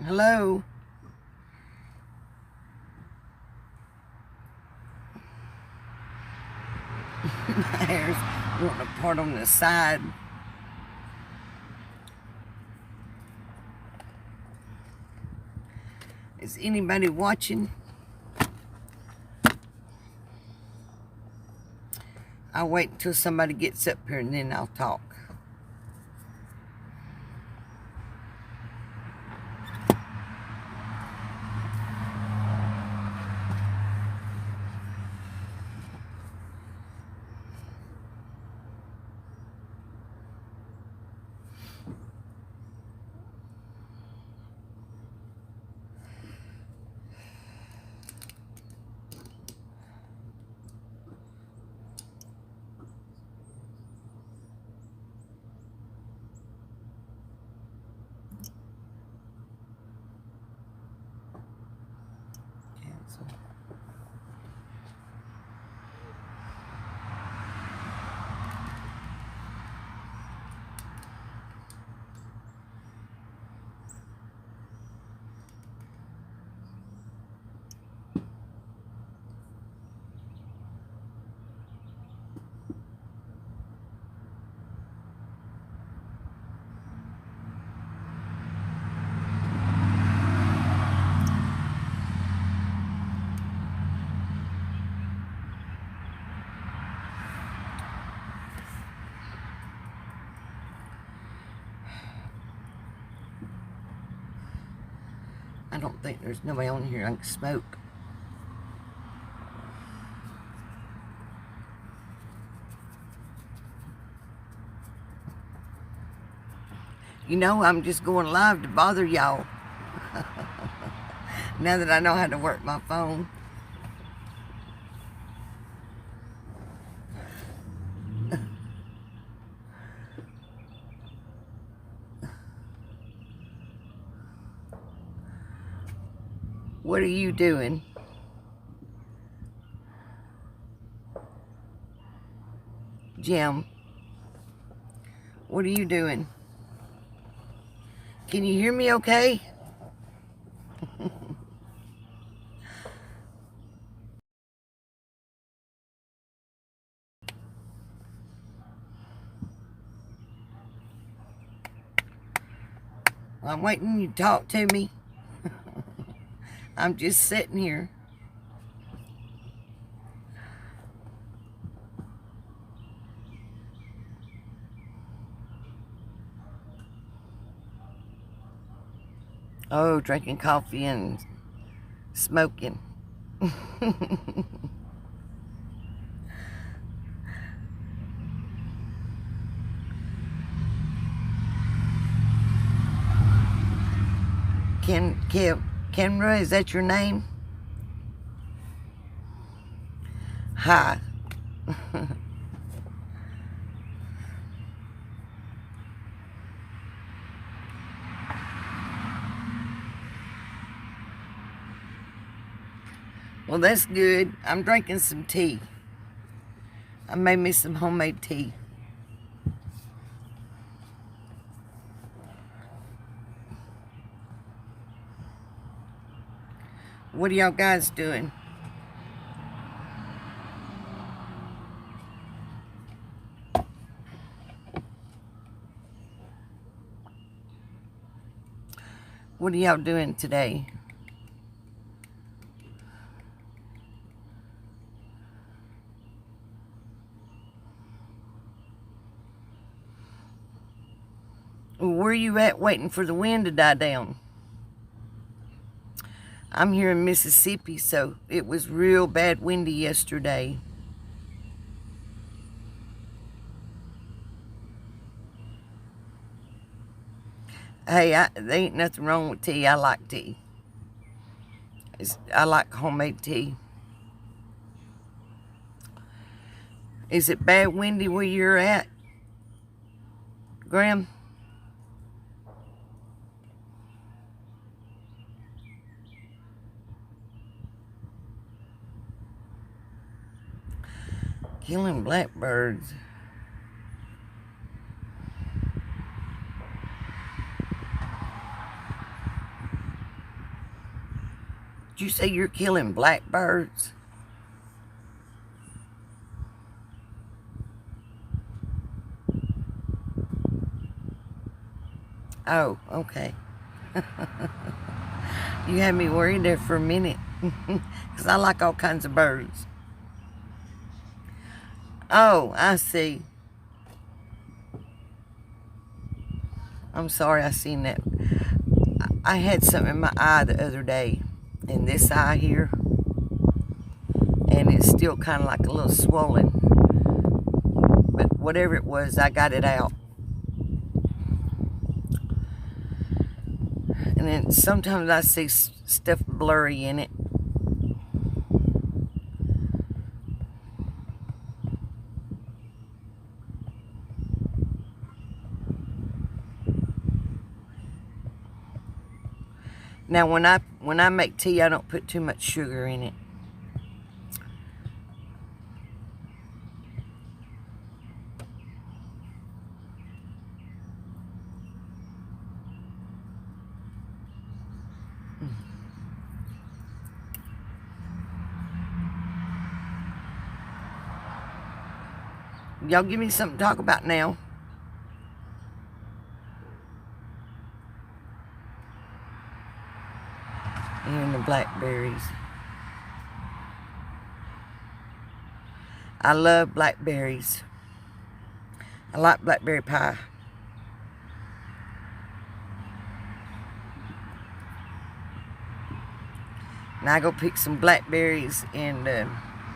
Hello? My hair's wanting to part on the side. Is anybody watching? I'll wait until somebody gets up here and then I'll talk. Cancel. I don't think there's nobody on here I can smoke. You know, I'm just going live to bother y'all. Now that I know how to work my phone. What are you doing? Jim, what are you doing? Can you hear me okay? I'm waiting you to talk to me. I'm just sitting here. Oh, drinking coffee and smoking. Kenra, is that your name? Hi. Well, that's good. I'm drinking some tea. I made me some homemade tea. What are y'all guys doing? What are y'all doing today? Where are you at waiting for the wind to die down? I'm here in Mississippi, so it was real bad windy yesterday. Hey, there ain't nothing wrong with tea. I like tea. I like homemade tea. Is it bad windy where you're at, Graham? Killing blackbirds. you say you're killing blackbirds? Oh, okay. You had me worried there for a minute. Because I like all kinds of birds. Oh, I see. I'm sorry I seen that. I had something in my eye the other day. In this eye here. And it's still kind of like a little swollen. But whatever it was, I got it out. And then sometimes I see stuff blurry in it. Now when I make tea, I don't put too much sugar in it. Y'all give me something to talk about now. And the blackberries. I love blackberries. I like blackberry pie. Now I go pick some blackberries and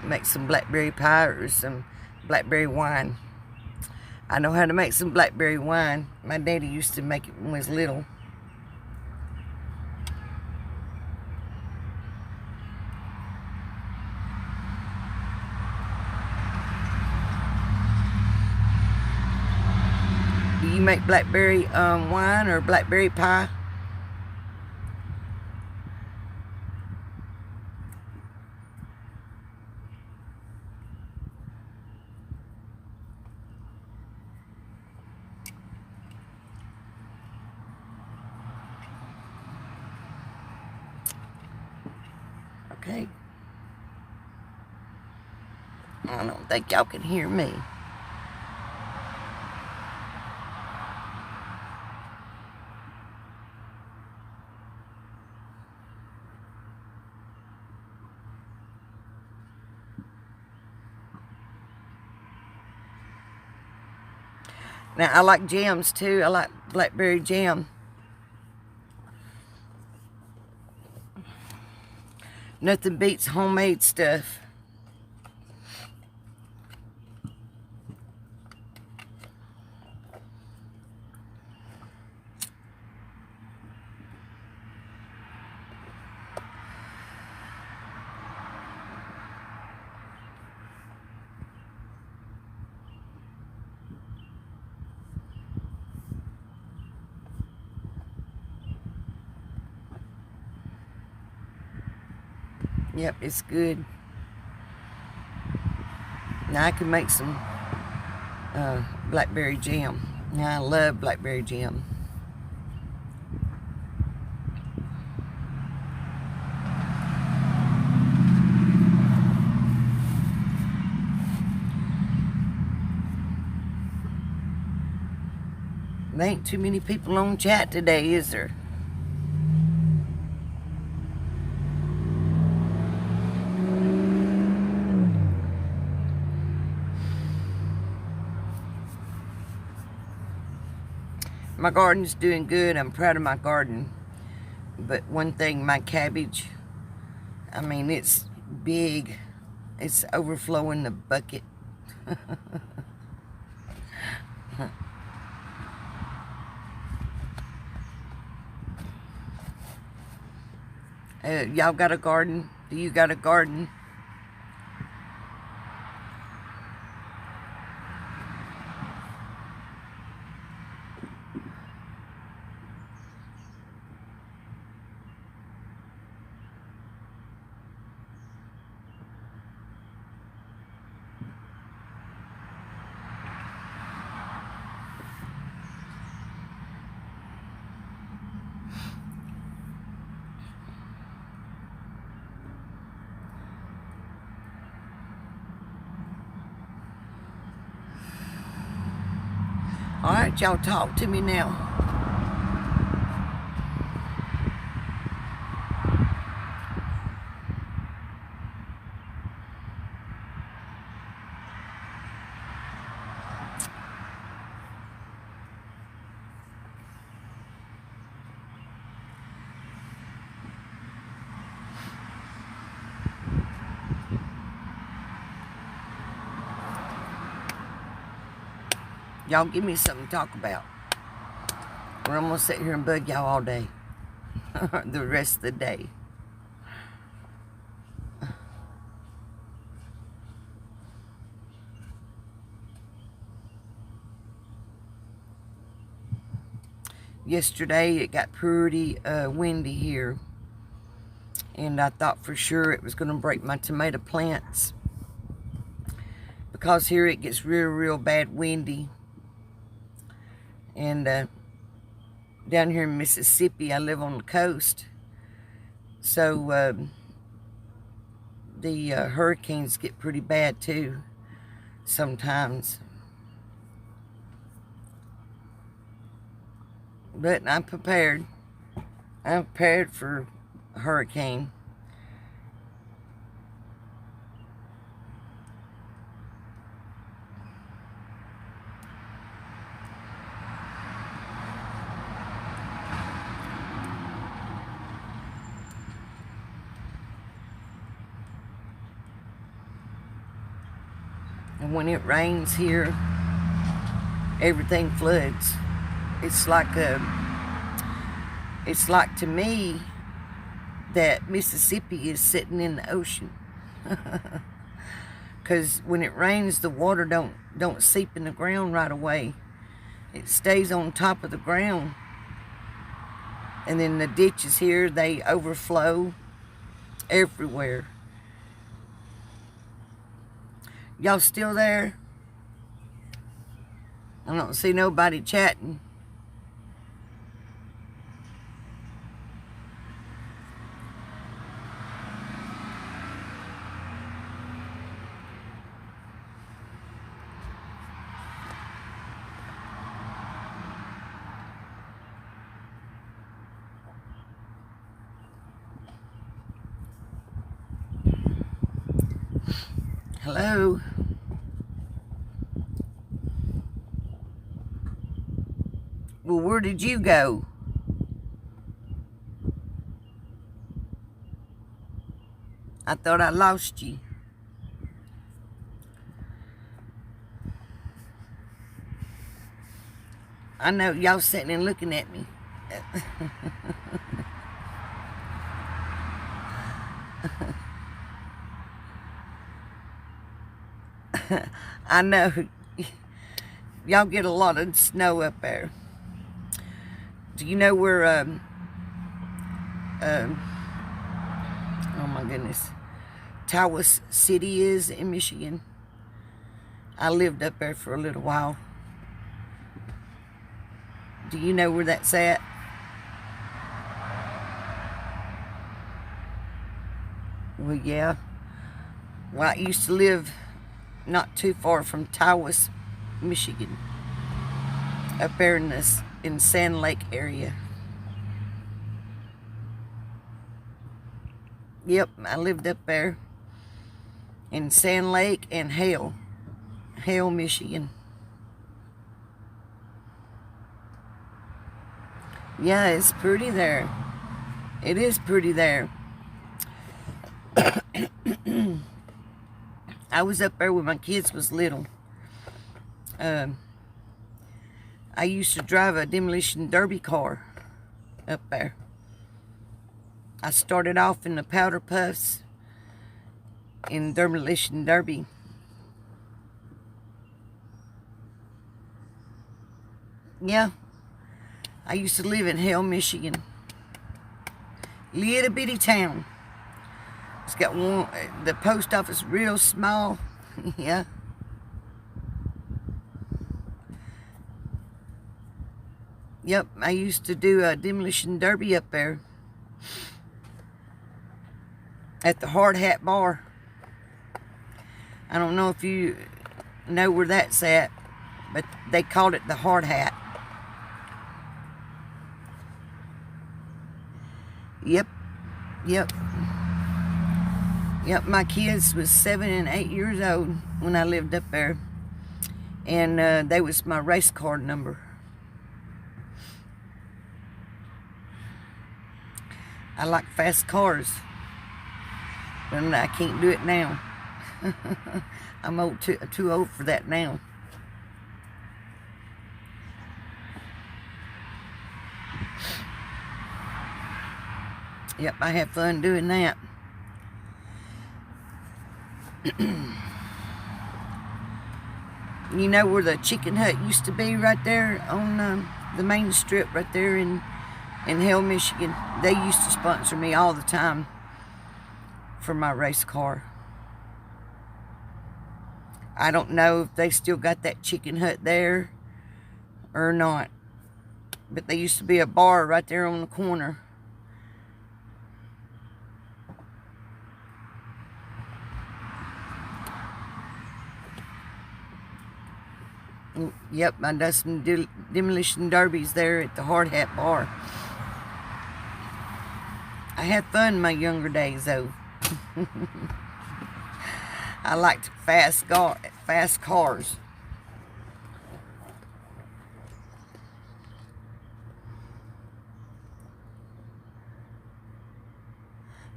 make some blackberry pie or some blackberry wine. I know how to make some blackberry wine. My daddy used to make it when he was little. Do you make blackberry wine or blackberry pie? Okay. I don't think y'all can hear me. Now, I like jams, too. I like blackberry jam. Nothing beats homemade stuff. Yep, it's good. Now I can make some blackberry jam. Now I love blackberry jam. There ain't too many people on chat today, is there? My garden's doing good. I'm proud of my garden. But one thing, my cabbage, I mean, it's big. It's overflowing the bucket. Y'all got a garden? Do you got a garden? All right, y'all talk to me now. Y'all give me something to talk about. Or I'm going to sit here and bug y'all all day. The rest of the day. Yesterday it got pretty windy here. And I thought for sure it was going to break my tomato plants. Because here it gets real bad windy. And down here in Mississippi, I live on the coast. So the hurricanes get pretty bad too sometimes. But I'm prepared. I'm prepared for a hurricane. And when it rains here, everything floods. It's like to me that Mississippi is sitting in the ocean. Because when it rains, the water don't seep in the ground right away. It stays on top of the ground. And then the ditches here, they overflow everywhere. Y'all still there? I don't see nobody chatting. Hello? Well, where did you go? I thought I lost you. I know y'all sitting and looking at me. I know. Y'all get a lot of snow up there. Do you know where, oh my goodness, Tawas City is in Michigan? I lived up there for a little while. Do you know where that's at? Well, yeah. Well, I used to live not too far from Tawas, Michigan. Up there in Sand Lake area. Yep, I lived up there in Sand Lake and Hale, Michigan. Yeah, it's pretty there. It is pretty there. I was up there when my kids was little. I used to drive a demolition derby car up there. I started off in the powder puffs in demolition derby. Yeah, I used to live in Hale, Michigan. Little bitty town. It's got one, the post office real small. Yeah. Yep, I used to do a demolition derby up there at the Hard Hat Bar. I don't know if you know where that's at. but they called it the hard hat. Yep. My kids was 7 and 8 years old when I lived up there, and they was my race car number. I like fast cars, but I can't do it now. I'm too old for that now. Yep, I have fun doing that. You know where the chicken hut used to be, right there on the main strip right there in Hale, Michigan? They used to sponsor me all the time for my race car. I don't know if they still got that chicken hut there or not, but there used to be a bar right there on the corner. Yep, I done some demolition derbies there at the Hard Hat Bar. I had fun in my younger days, though. I liked fast cars.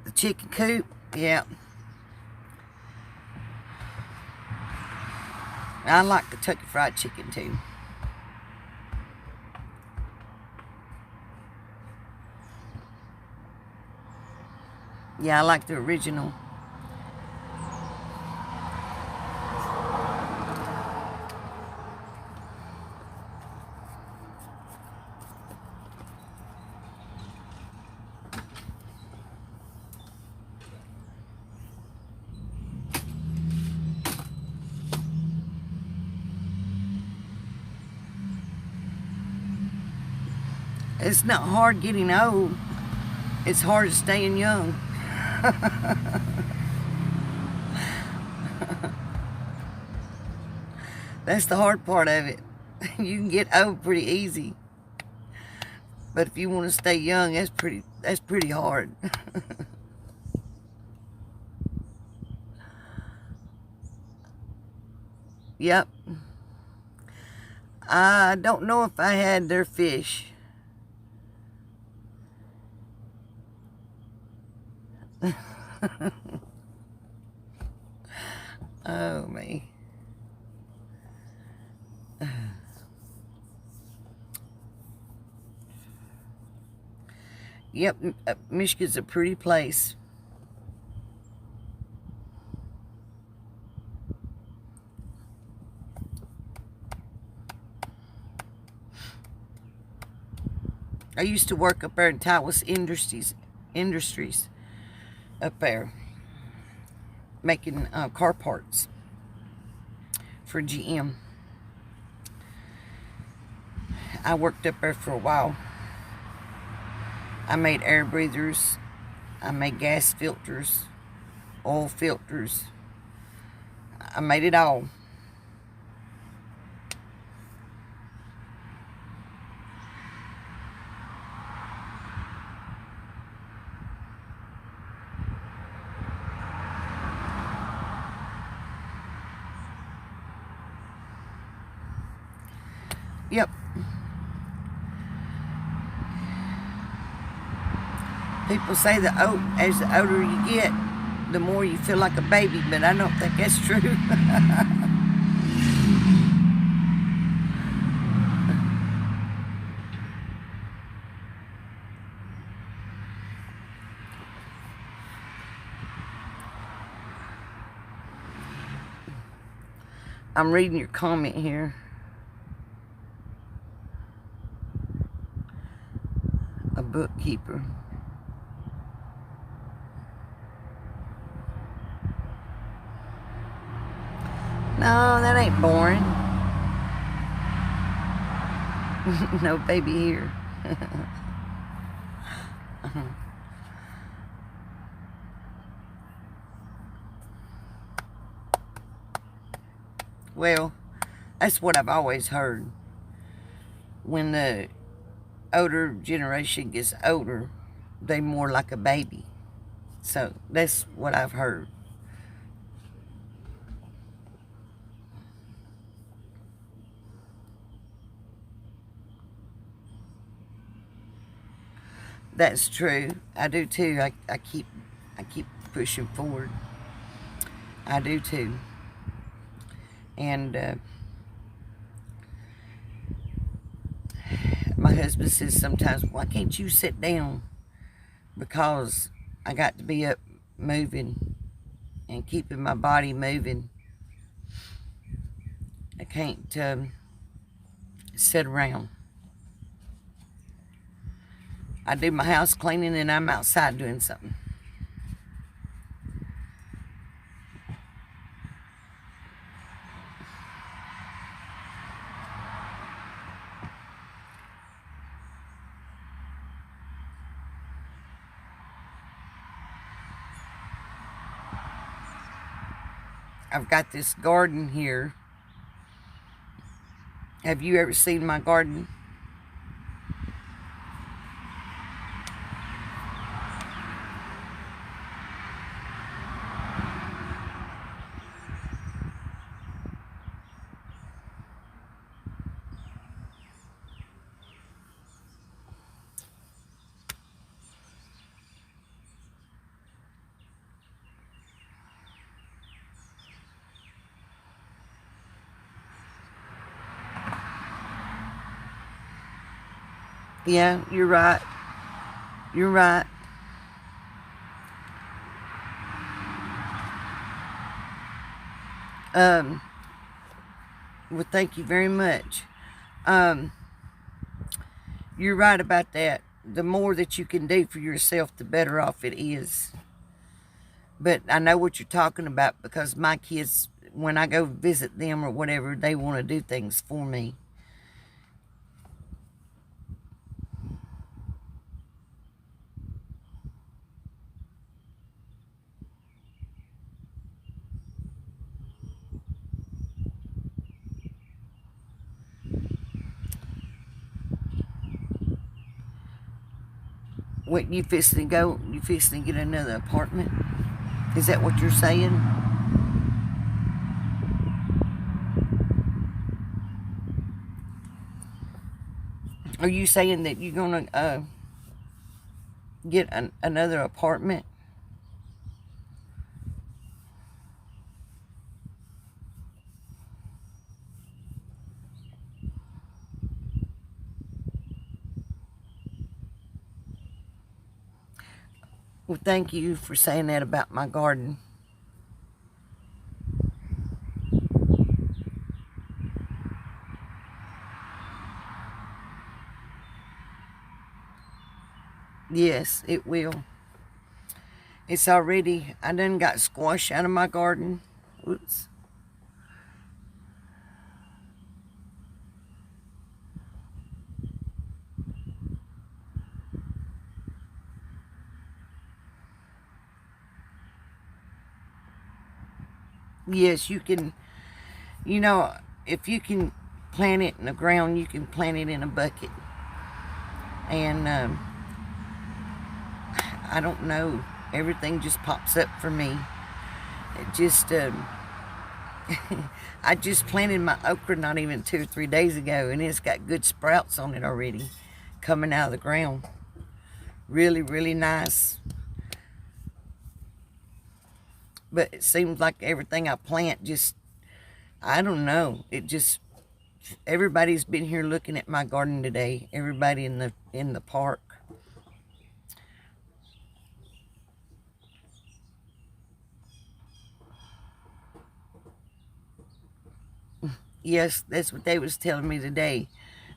The chicken coop, yeah. I like Kentucky Fried Chicken too. Yeah, I like the original. It's not hard getting old. It's hard staying young. That's the hard part of it. You can get old pretty easy, but if you want to stay young, that's pretty hard. Yep. I don't know if I had their fish. Oh, me. Yep, Michigan's a pretty place. I used to work up there in Tawas Industries up there, making car parts for GM. I worked up there for a while. I made air breathers, I made gas filters, oil filters. I made it all. Yep. People say that as the older you get, the more you feel like a baby, but I don't think that's true. I'm reading your comment here. A bookkeeper. No, that ain't boring. No baby here. Well, That's what I've always heard. When the older generation gets older, they more like a baby. So that's what I've heard. That's true. I do too. I keep pushing forward. I do too. And my husband says sometimes, why can't you sit down? Because I got to be up moving and keeping my body moving. I can't sit around. I do my house cleaning and I'm outside doing something. I've got this garden here. Have you ever seen my garden? Yeah, you're right. You're right. Well, thank you very much. You're right about that. The more that you can do for yourself, the better off it is. But I know what you're talking about because my kids, when I go visit them or whatever, they want to do things for me. What, you fixing to go? You fixing to get another apartment? Is that what you're saying? Are you saying that you're going to get another apartment? Well, thank you for saying that about my garden. Yes, it will. It's already, I done got squash out of my garden. Oops. Yes, you can, you know, if you can plant it in the ground, you can plant it in a bucket. And I don't know, everything just pops up for me. It just, I just planted my okra not even 2 or 3 days ago, and it's got good sprouts on it already, coming out of the ground. Really, really nice. But it seems like everything I plant just, I don't know, it just, everybody's been here looking at my garden today. Everybody in the park. Yes, that's what they was telling me today.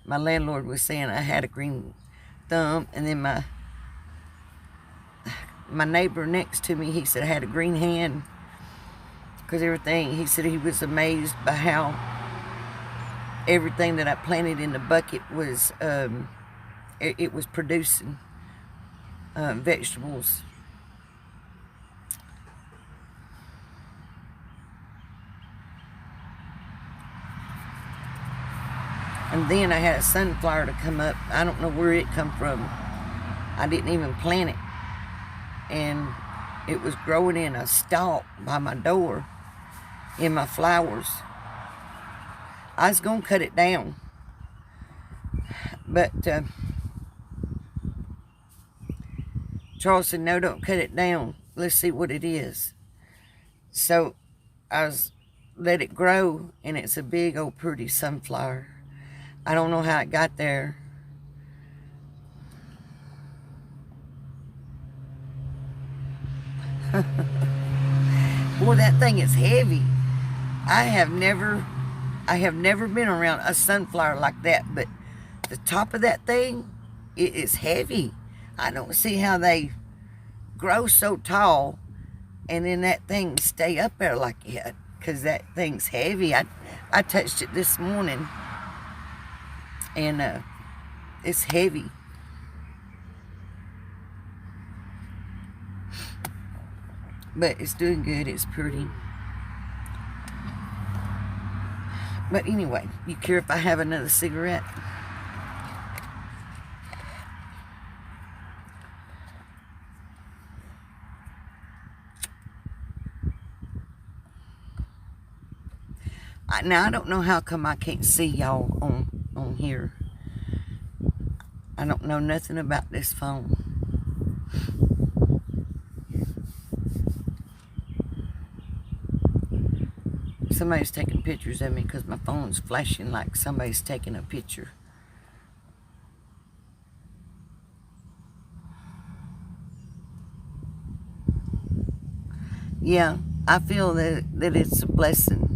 My landlord was saying I had a green thumb, and then my neighbor next to me, he said I had a green hand. Because everything, he said he was amazed by how everything that I planted in the bucket was, it was producing vegetables. And then I had a sunflower to come up. I don't know where it come from. I didn't even plant it. And it was growing in a stalk by my door in my flowers. I was going to cut it down. But Charles said, no, don't cut it down. Let's see what it is. So I let it grow, and it's a big old pretty sunflower. I don't know how it got there. Boy, that thing is heavy. I have never been around a sunflower like that, but the top of that thing, it is heavy. I don't see how they grow so tall and then that thing stay up there like that, because that thing's heavy. I touched it this morning, and it's heavy. But it's doing good. It's pretty. But anyway, you care if I have another cigarette? Now, I don't know how come I can't see y'all on here. I don't know nothing about this phone. Somebody's taking pictures of me because my phone's flashing like somebody's taking a picture. Yeah, I feel that it's a blessing.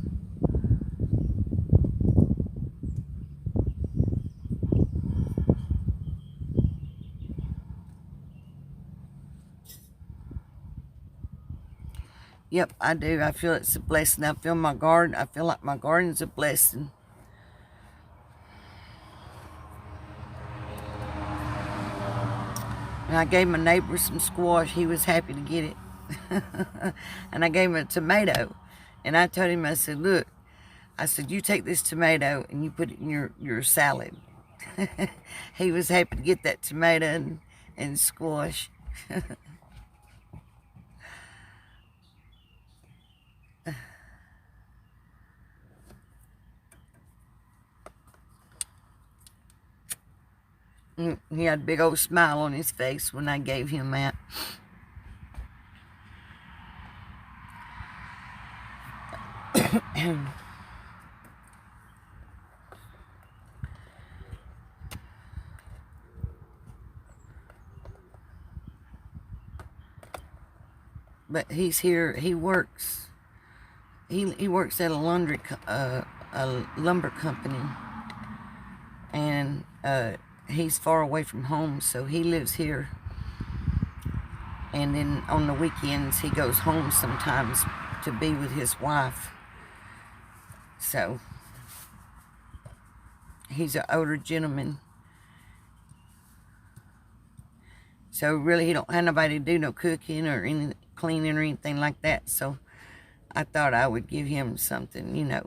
Yep, I do. I feel it's a blessing. I feel my garden. I feel like my garden's a blessing. And I gave my neighbor some squash. He was happy to get it. And I gave him a tomato. And I told him, I said, look, I said, you take this tomato and you put it in your salad. He was happy to get that tomato and squash. He had a big old smile on his face when I gave him that. But he's here. He works. He works at a lumber company, and he's far away from home, so he lives here. And then on the weekends, he goes home sometimes to be with his wife. So he's an older gentleman. So really, he don't have nobody to do no cooking or any cleaning or anything like that. So I thought I would give him something, you know.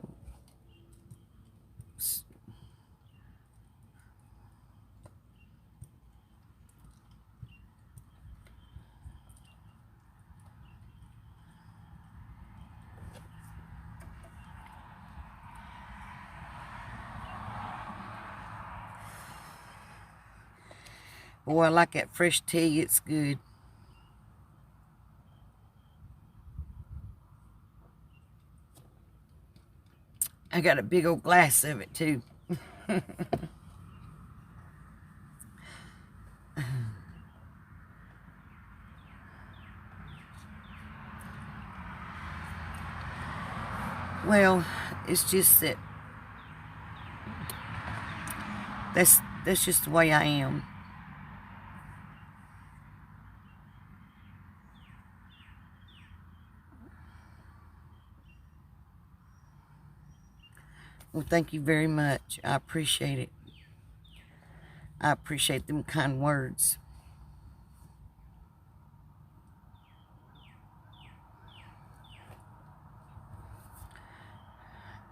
Boy, I like that fresh tea. It's good. I got a big old glass of it, too. Well, it's just that that's just the way I am. Well, thank you very much. I appreciate it. I appreciate them kind words.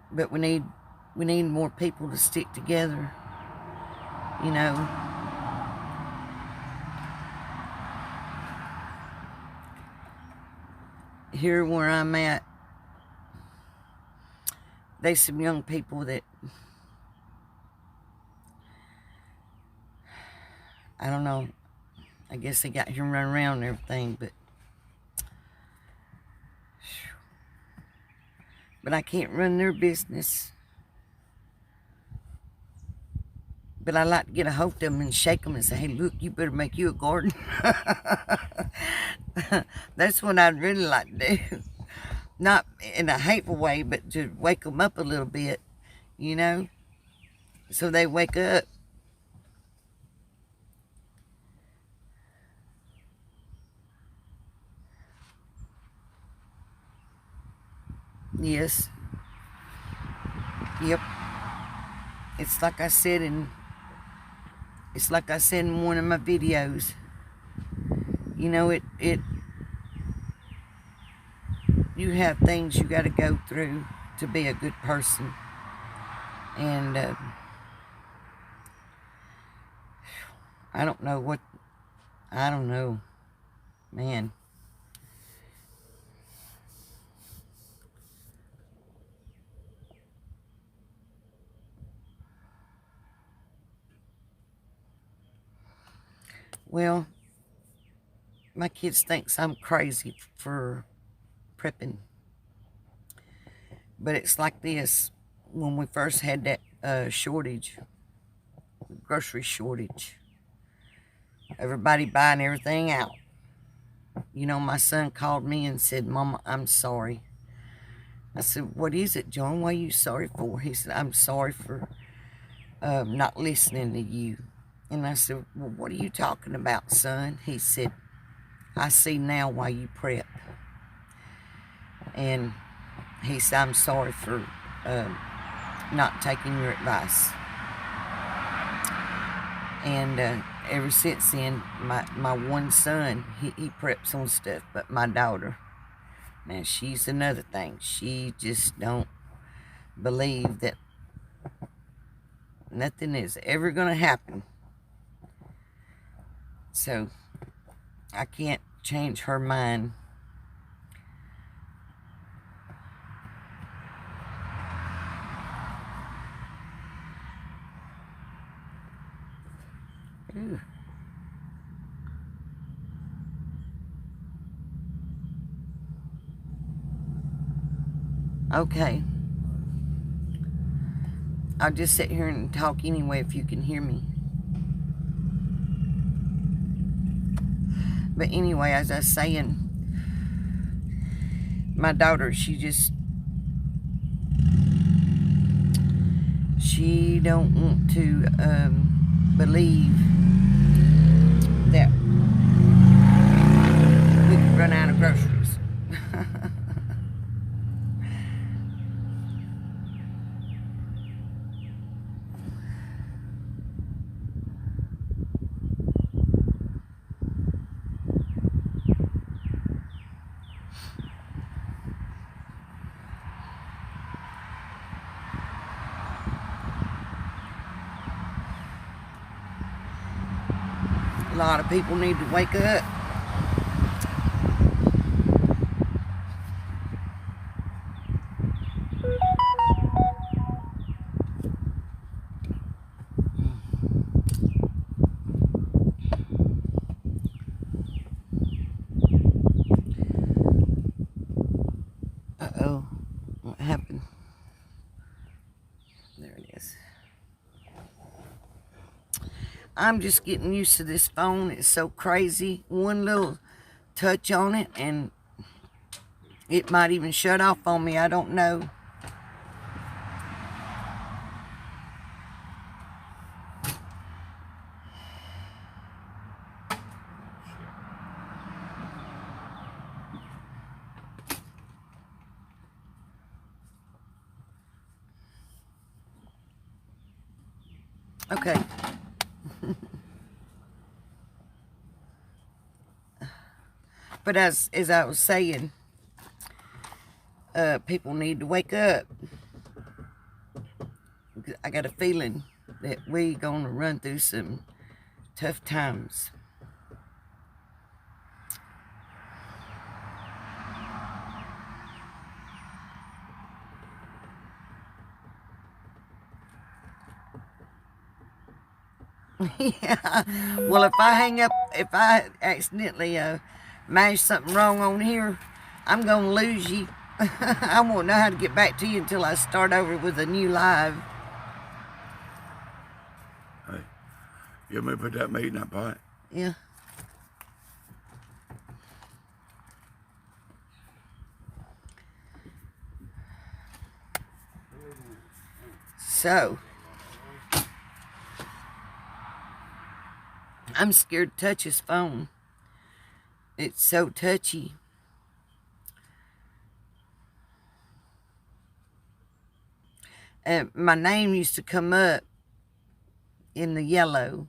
But we need We need more people to stick together, you know. Here where I'm at, there's some young people that, I don't know, I guess they got here and run around and everything, but I can't run their business. But I like to get a hold of them and shake them and say, hey, look, you better make you a garden. That's what I'd really like to do. Not in a hateful way, but to wake them up a little bit, you know, so they wake up. Yes. Yep. It's like I said in one of my videos. You know, you have things you got to go through to be a good person. And I don't know, man. Well, my kids thinks I'm crazy for prepping. But it's like this. When we first had that grocery shortage, everybody buying everything out. You know, my son called me and said, Mama, I'm sorry. I said, what is it, John? What are you sorry for? He said, I'm sorry for not listening to you. And I said, well, what are you talking about, son? He said, I see now why you prep. And he said, I'm sorry for not taking your advice. And ever since then, my one son, he preps on stuff. But my daughter, now she's another thing. She just don't believe that nothing is ever going to happen. So I can't change her mind. Ooh. Okay. I'll just sit here and talk anyway if you can hear me. But anyway, as I was saying, my daughter, she don't want to believe that we could run out of groceries. A lot of people need to wake up. Uh-oh. What happened? There it is. I'm just getting used to this phone. It's so crazy. One little touch on it and it might even shut off on me. I don't know. Okay. But as I was saying, people need to wake up. I got a feeling that we gonna run through some tough times. Yeah. Well, if I accidentally mash something wrong on here, I'm gonna lose you. I won't know how to get back to you until I start over with a new live. Hey, you want me to put that meat in that pot? Yeah. So, I'm scared to touch his phone. It's so touchy. And my name used to come up in the yellow,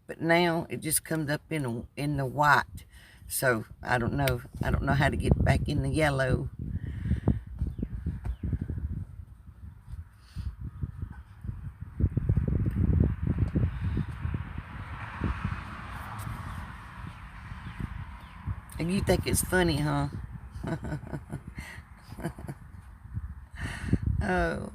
but now it just comes up in the white. So I don't know. I don't know how to get back in the yellow. And you think it's funny, huh? Oh.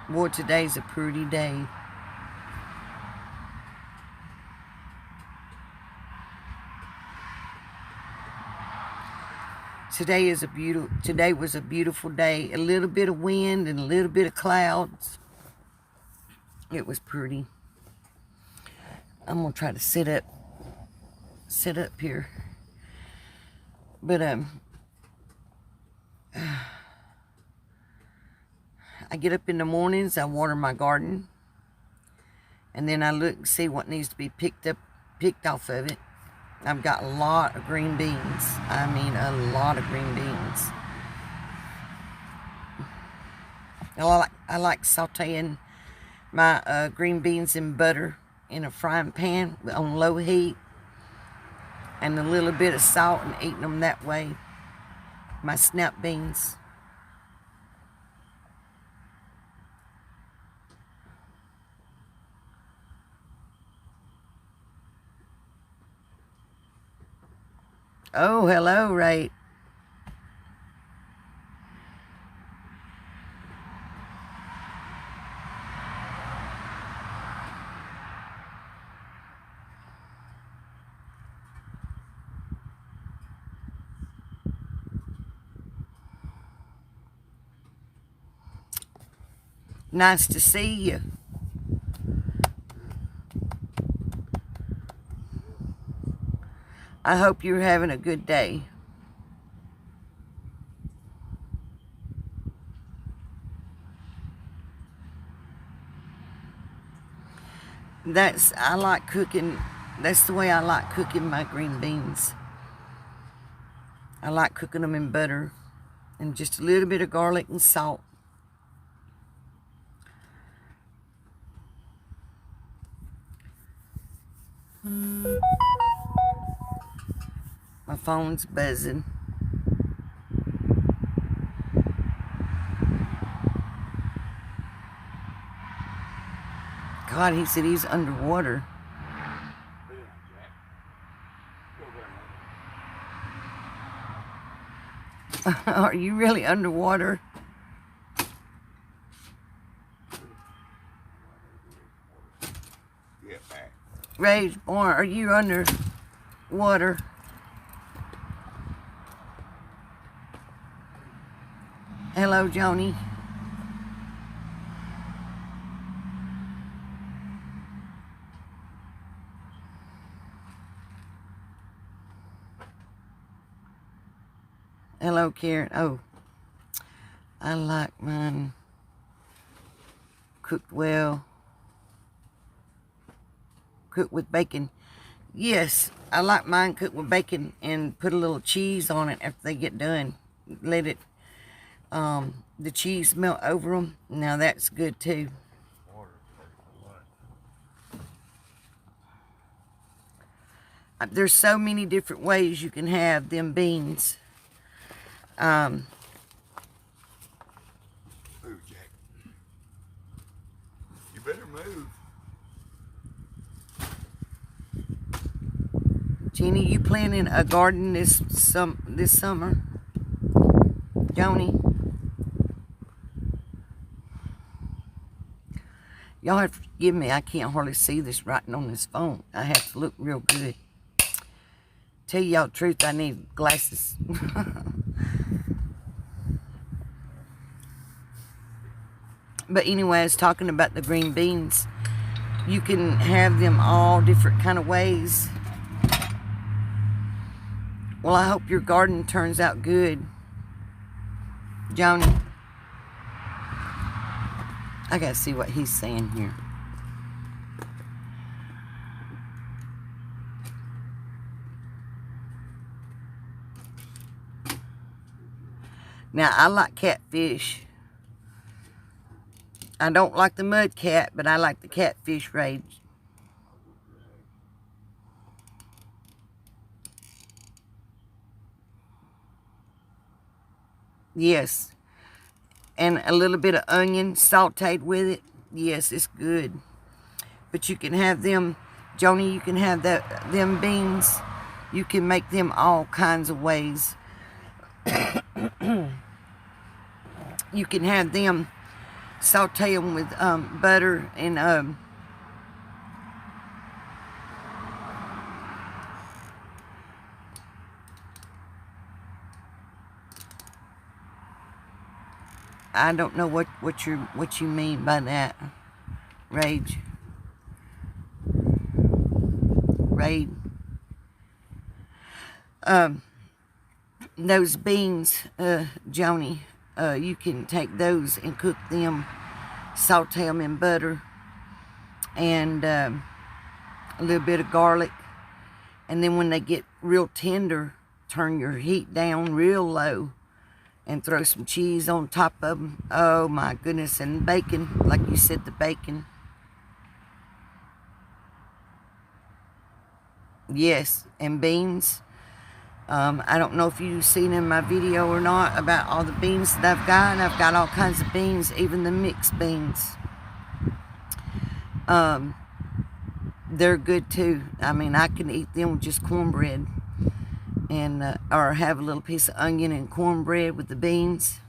Boy, today's a pretty day. Today was a beautiful day. A little bit of wind and a little bit of clouds. It was pretty. I'm gonna try to sit up here. But I get up in the mornings, I water my garden, and then I look and see what needs to be picked off of it. I've got a lot of green beans. I mean, a lot of green beans. I like sauteing my green beans in butter in a frying pan on low heat, and a little bit of salt, and eating them that way. My snap beans. Oh, hello, Ray. Nice to see you. I hope you're having a good day. I like cooking. That's the way I like cooking my green beans. I like cooking them in butter and just a little bit of garlic and salt. My phone's buzzing. God, he said he's underwater. Are you really underwater? Ray's born. Are you underwater? Hello, Joni. Hello, Karen. Oh, I like mine cooked well. Cooked with bacon. Yes, I like mine cooked with bacon and put a little cheese on it after they get done. Let it, the cheese melt over them. Now that's good too. There's so many different ways you can have them beans. Move, Jack. You better move. Jenny, you planting a garden this summer? Joni? Y'all have to forgive me. I can't hardly see this writing on this phone. I have to look real good. Tell y'all the truth, I need glasses. But anyway, I was talking about the green beans. You can have them all different kind of ways. Well, I hope your garden turns out good, Joni. I gotta see what he's saying here. Now, I like catfish. I don't like the mud cat, but I like the catfish rage. Yes. And a little bit of onion sauteed with it. Yes, it's good. But you can have them, Joni, you can have them beans. You can make them all kinds of ways. You can have them, saute them with butter and I don't know what you mean by that. Rage. Raid. Those beans, Joni, you can take those and cook them, saute them in butter and a little bit of garlic, and then when they get real tender, turn your heat down real low and throw some cheese on top of them. Oh my goodness, and bacon, like you said, the bacon. Yes, and beans. I don't know if you've seen in my video or not about all the beans that I've got. I've got all kinds of beans, even the mixed beans. They're good too. I mean, I can eat them with just cornbread, and or have a little piece of onion and cornbread with the beans,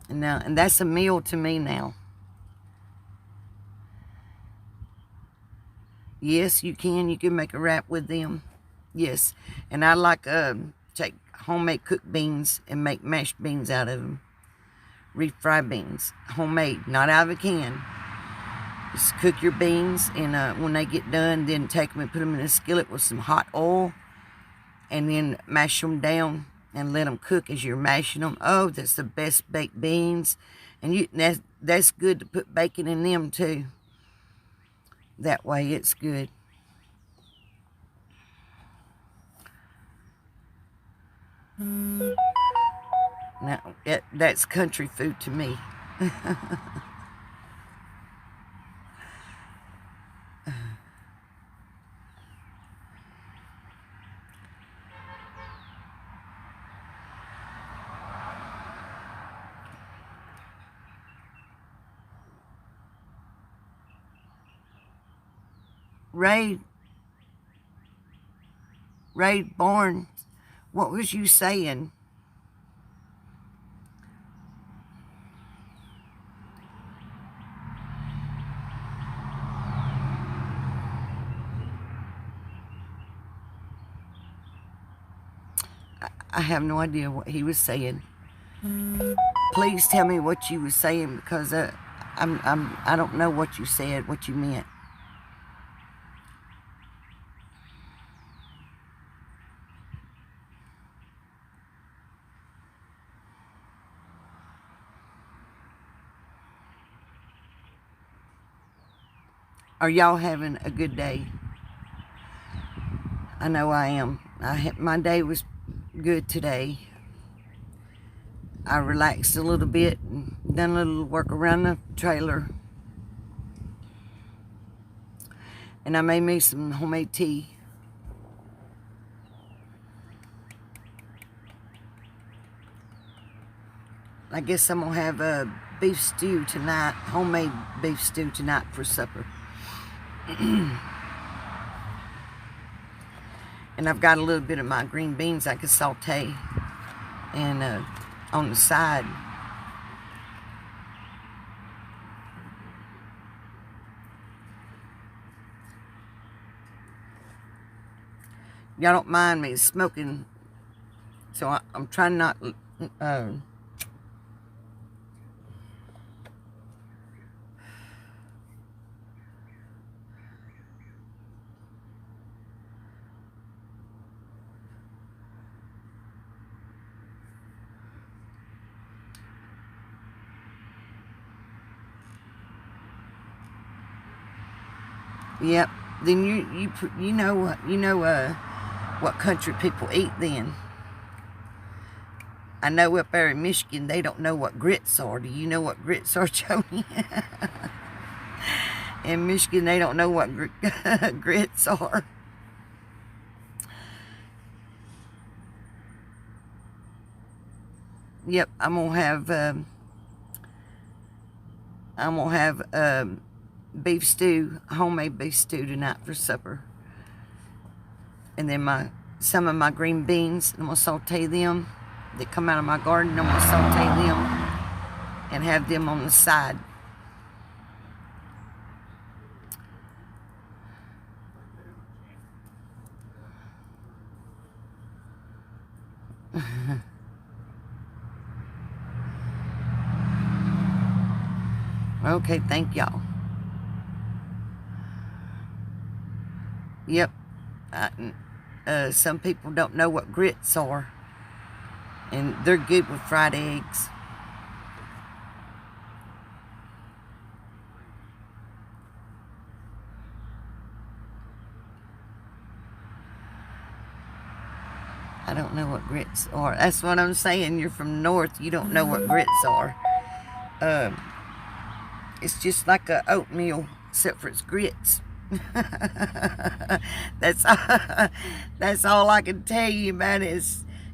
and that's a meal to me now. Yes, you can. You can make a wrap with them. Yes, and I like take homemade cooked beans and make mashed beans out of them. Refried beans, homemade, not out of a can. Just cook your beans, and when they get done, then take them and put them in a skillet with some hot oil, and then mash them down and let them cook as you're mashing them. Oh, that's the best baked beans, and that's good to put bacon in them too. That way, it's good. Now, that's country food to me. Ray Barnes, what was you saying? I have no idea what he was saying. Please tell me what you were saying, because I don't know what you said, what you meant. Are y'all having a good day? I know I am. My day was good today. I relaxed a little bit and done a little work around the trailer. And I made me some homemade tea. I guess I'm going to have a beef stew tonight, homemade beef stew tonight for supper. And I've got a little bit of my green beans I could saute and on the side. Y'all don't mind me smoking, so I'm trying not... Yep. Then you know what country people eat then. I know up there in Michigan they don't know what grits are. Do you know what grits are, Joni? In Michigan they don't know what grits are. Yep, I'm gonna have beef stew, homemade beef stew tonight for supper. And then some of my green beans, I'm gonna saute them. They come out of my garden, I'm gonna saute them and have them on the side. Okay, thank y'all. Yep. Some people don't know what grits are, and they're good with fried eggs. I don't know what grits are. That's what I'm saying. You're from north. You don't know what grits are. It's just like a oatmeal, except for it's grits. That's all I can tell you about it.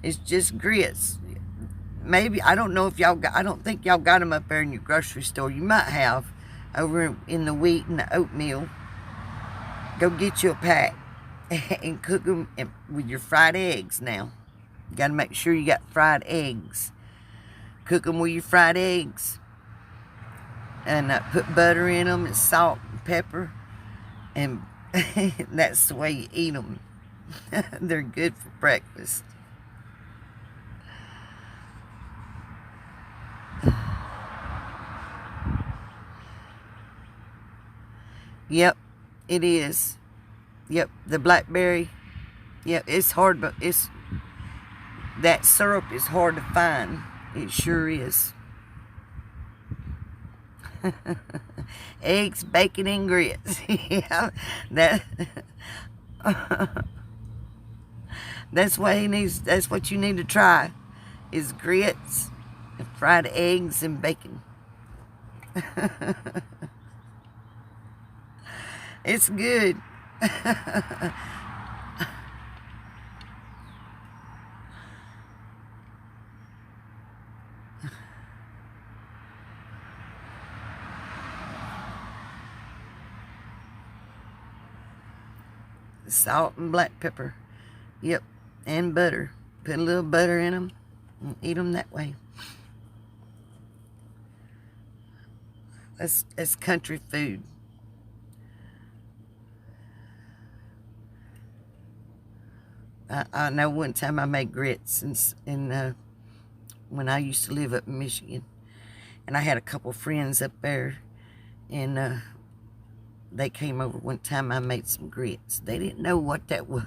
It's just grits. Maybe, I don't know if y'all got, I don't think y'all got them up there in your grocery store. You might have over in the wheat and the oatmeal. Go get you a pack and cook them with your fried eggs now. You got to make sure you got fried eggs. Cook them with your fried eggs. And put butter in them and salt and pepper. And that's the way you eat them. They're good for breakfast. Yep, it is. Yep, the blackberry. Yep, it's hard, but that syrup is hard to find. It sure is. Eggs, bacon, and grits. Yeah, that's what he needs. That's what you need to try, is grits, and fried eggs, and bacon. It's good. Salt and black pepper. Yep, and butter. Put a little butter in them and eat them that way. That's country food. I know one time I made grits when I used to live up in Michigan, and I had a couple friends up there, and they came over one time. I made some grits. They didn't know what that was,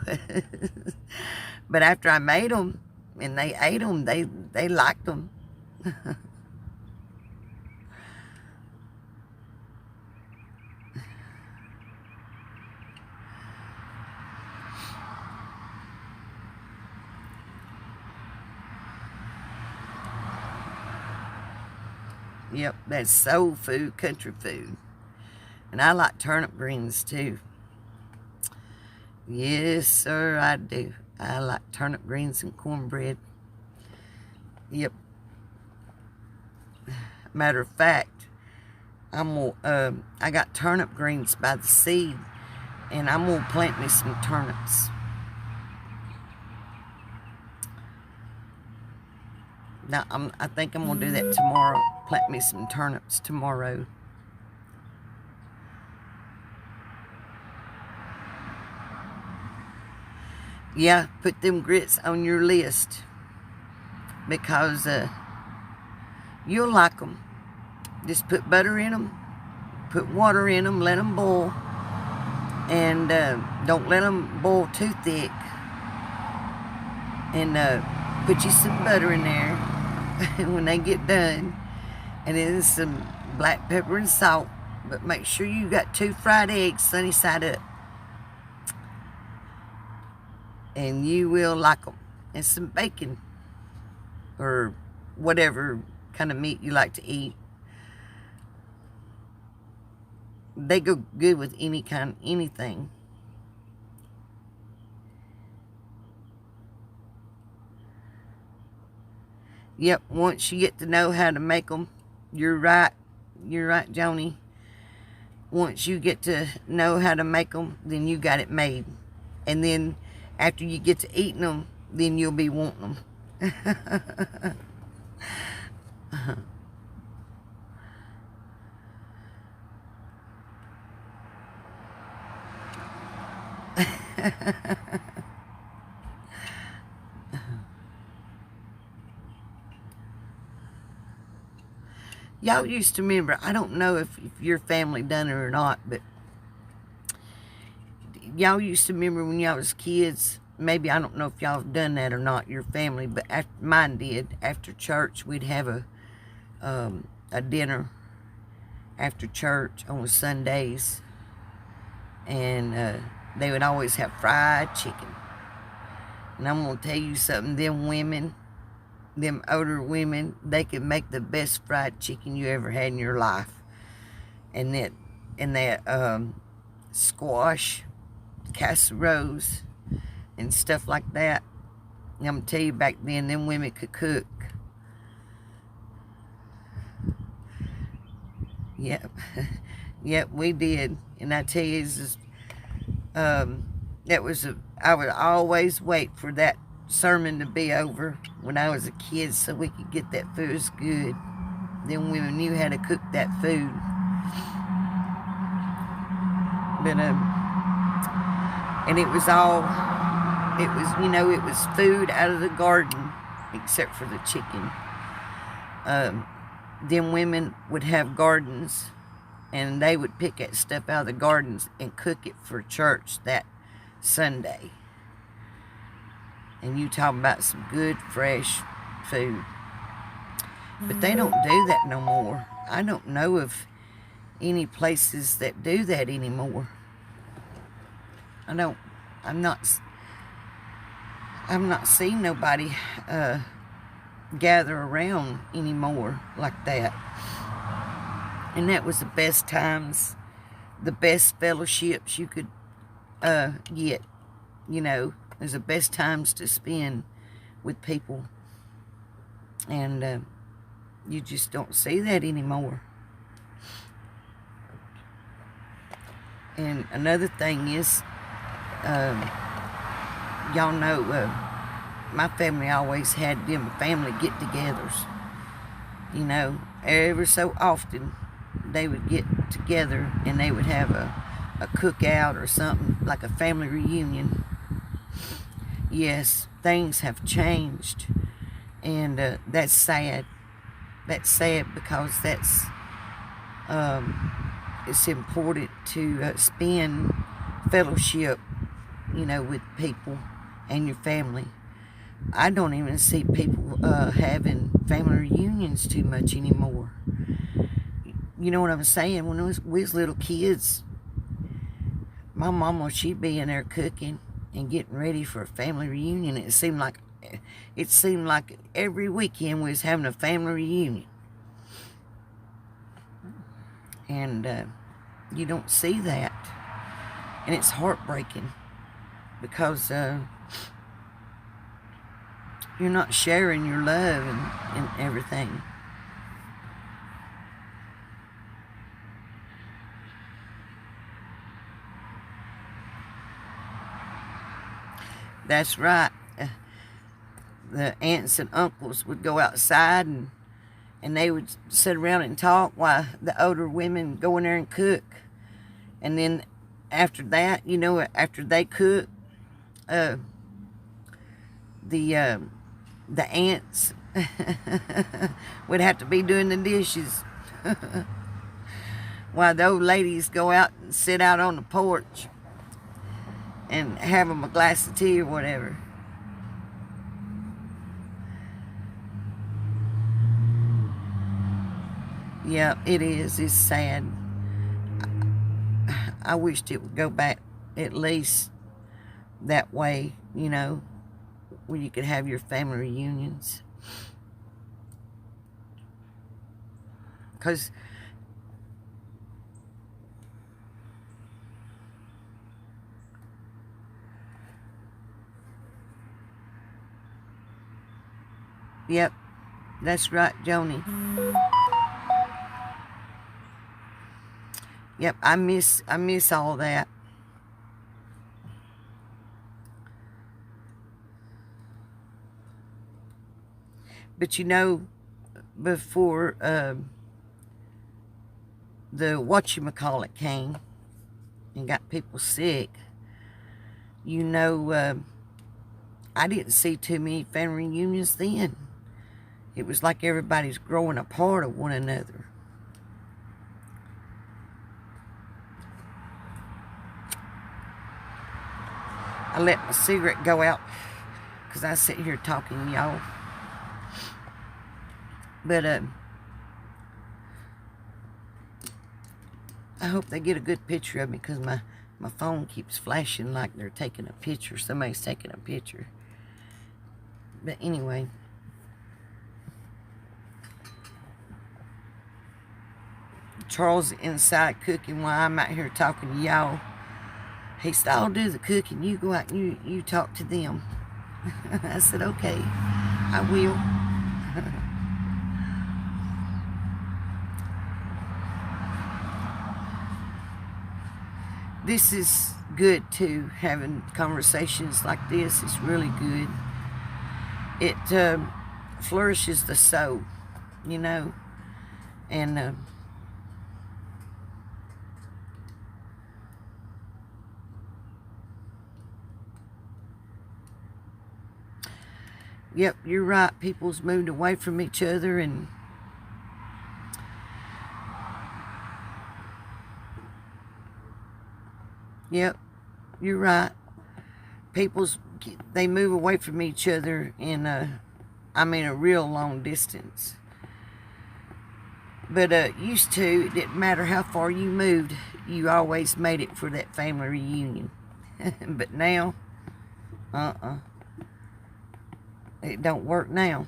but after I made them and they ate them, they liked them. Yep, that's soul food, country food. And I like turnip greens too. Yes, sir, I do. I like turnip greens and cornbread. Yep. Matter of fact, I got turnip greens by the seed, and I'm gonna plant me some turnips. Now, I think I'm gonna do that tomorrow. Plant me some turnips tomorrow. Yeah, put them grits on your list, because you'll like them. Just put butter in them, put water in them, let them boil, and don't let them boil too thick. And put you some butter in there when they get done, and then some black pepper and salt. But make sure you got 2 fried eggs sunny side up, and you will like them. And some bacon, or whatever kind of meat you like to eat. They go good with anything. Yep, once you get to know how to make them, you're right, Joni. Once you get to know how to make them, then you got it made. And then after you get to eating them, then you'll be wanting them. Y'all used to remember, I don't know if your family done it or not, but y'all used to remember when y'all was kids, maybe, I don't know if y'all have done that or not, your family, but mine did. After church, we'd have a dinner after church on Sundays, and they would always have fried chicken. And I'm going to tell you something, them older women, they could make the best fried chicken you ever had in your life. And that squash, casseroles, and stuff like that. And I'm going to tell you, back then, them women could cook. Yep. Yep, we did. And I tell you, I would always wait for that sermon to be over when I was a kid so we could get that food. It was good. Them women knew how to cook that food. But and it was food out of the garden, except for the chicken. Them women would have gardens, and they would pick that stuff out of the gardens and cook it for church that Sunday. And you talking about some good, fresh food. But they don't do that no more. I don't know of any places that do that anymore. I'm not seeing nobody gather around anymore like that. And that was the best times, the best fellowships you could get, you know. It was the best times to spend with people. And you just don't see that anymore. And another thing is, y'all know, my family always had them family get-togethers. You know, every so often they would get together and they would have a cookout or something, like a family reunion. Yes, things have changed, and that's sad. That's sad because it's important to spend fellowship, you know, with people and your family. I don't even see people having family reunions too much anymore. You know what I'm saying? When we was little kids, my mama, she'd be in there cooking and getting ready for a family reunion. It seemed like every weekend we was having a family reunion. And you don't see that. And it's heartbreaking because you're not sharing your love and everything. That's right. The aunts and uncles would go outside and they would sit around and talk while the older women go in there and cook. And then after that, you know, after they cook, the aunts would have to be doing the dishes while the old ladies go out and sit out on the porch and have them a glass of tea or whatever. Yeah, it is. It's sad. I wished it would go back at least that way, you know, where you could have your family reunions. Because yep, that's right, Joni. Yep, I miss all that. But you know, before the whatchamacallit came and got people sick, you know, I didn't see too many family reunions then. It was like everybody's growing apart of one another. I let my cigarette go out because I sit here talking to y'all. But I hope they get a good picture of me because my phone keeps flashing like they're taking a picture. Somebody's taking a picture. But anyway. Charles inside cooking while I'm out here talking to y'all. He said, I'll do the cooking. You go out and you talk to them. I said, okay, I will. This is good too, having conversations like this is really good. It flourishes the soul, you know, and yep, you're right. People's moved away from each other, and yep, you're right. They move away from each other in I mean a real long distance. But used to, it didn't matter how far you moved, you always made it for that family reunion. But now, it don't work now.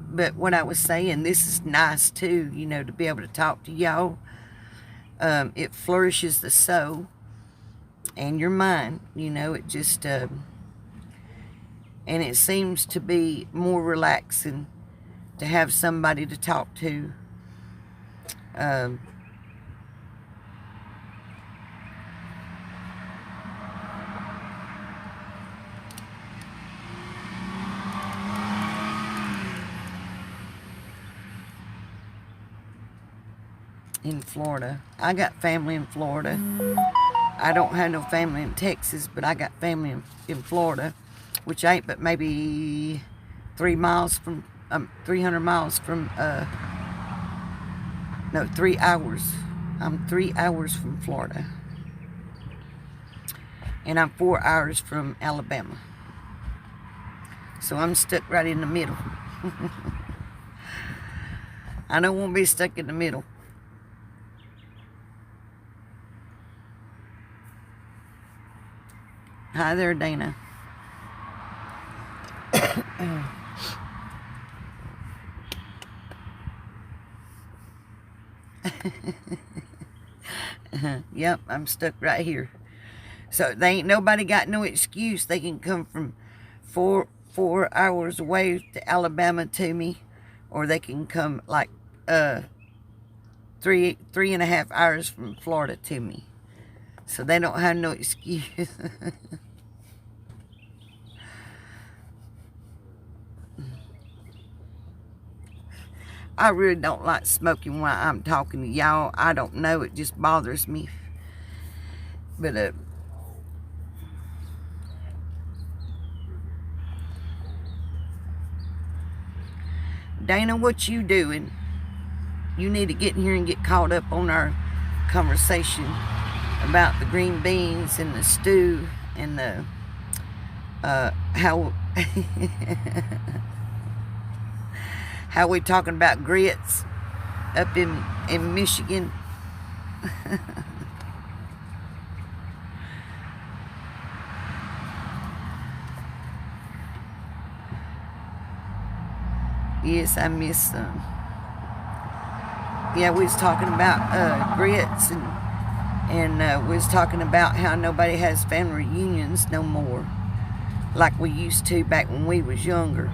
But what I was saying, this is nice too, you know, to be able to talk to y'all. It flourishes the soul and your mind, you know, it just, and it seems to be more relaxing to have somebody to talk to. In Florida. I got family in Florida. I don't have no family in Texas, but I got family in Florida, which ain't but maybe 300 miles from, no, 3 hours. I'm 3 hours from Florida. And I'm 4 hours from Alabama. So I'm stuck right in the middle. I don't want to be stuck in the middle. Hi there, Dana. Yep, I'm stuck right here. So they ain't nobody got no excuse. They can come from four hours away to Alabama to me, or they can come like 3.5 hours from Florida to me. So they don't have no excuse. I really don't like smoking while I'm talking to y'all. I don't know, it just bothers me. But Dana, what you doing? You need to get in here and get caught up on our conversation about the green beans and the stew and the how how we talking about grits up in Michigan. Yes, I miss some. Yeah, we was talking about grits, and we was talking about how nobody has family reunions no more, like we used to back when we was younger.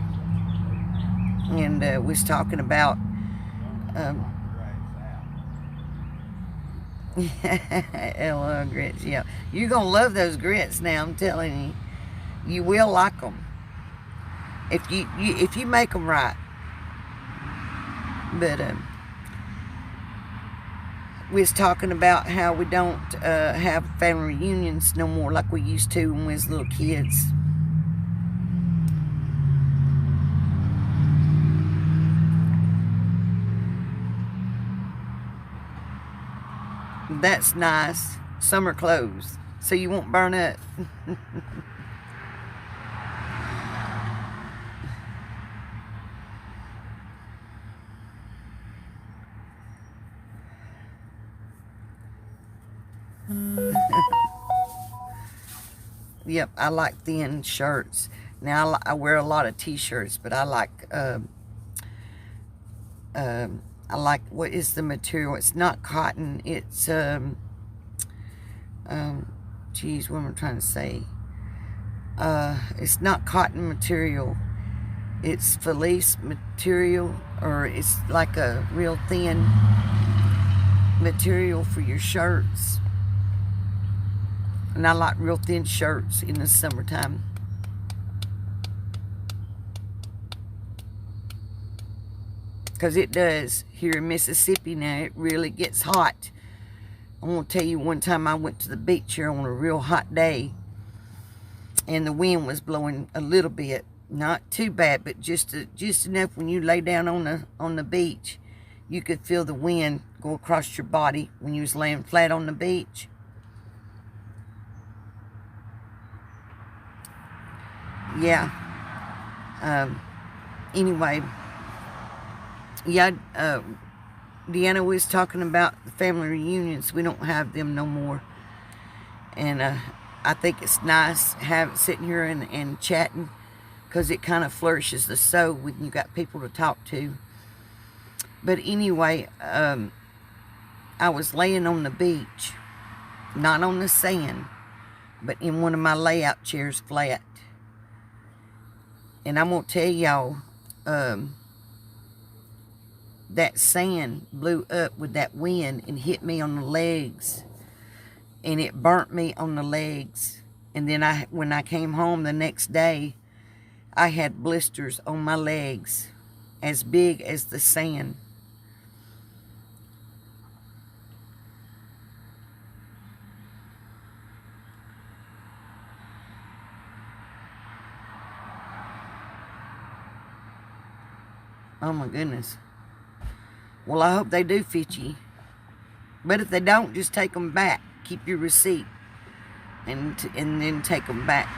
And we was talking about LOL grits. Yeah, you're gonna love those grits now. I'm telling you, you will like them if you make them right. But we was talking about how we don't have family reunions no more like we used to when we was little kids. That's nice. Summer clothes, so you won't burn up. Yep, I like thin shirts. Now I wear a lot of t-shirts, but I like what is the material? It's not cotton. It's geez, what am I trying to say? It's not cotton material. It's fleece material, or it's like a real thin material for your shirts. And I like real thin shirts in the summertime. Because it does. Here in Mississippi now, it really gets hot. I want to tell you, one time I went to the beach here on a real hot day. And the wind was blowing a little bit. Not too bad, but just enough when you lay down on the beach. You could feel the wind go across your body when you was laying flat on the beach. Yeah. Anyway, yeah, Deanna was talking about the family reunions. We don't have them no more. And I think it's nice sitting here and chatting, because it kind of flourishes the soul when you got people to talk to. But anyway, I was laying on the beach, not on the sand, but in one of my layout chairs flat. And I'm going to tell y'all, that sand blew up with that wind and hit me on the legs. And it burnt me on the legs. And then when I came home the next day, I had blisters on my legs as big as the sand. Oh my goodness. Well, I hope they do fit you. But if they don't, just take them back. Keep your receipt. And then take them back.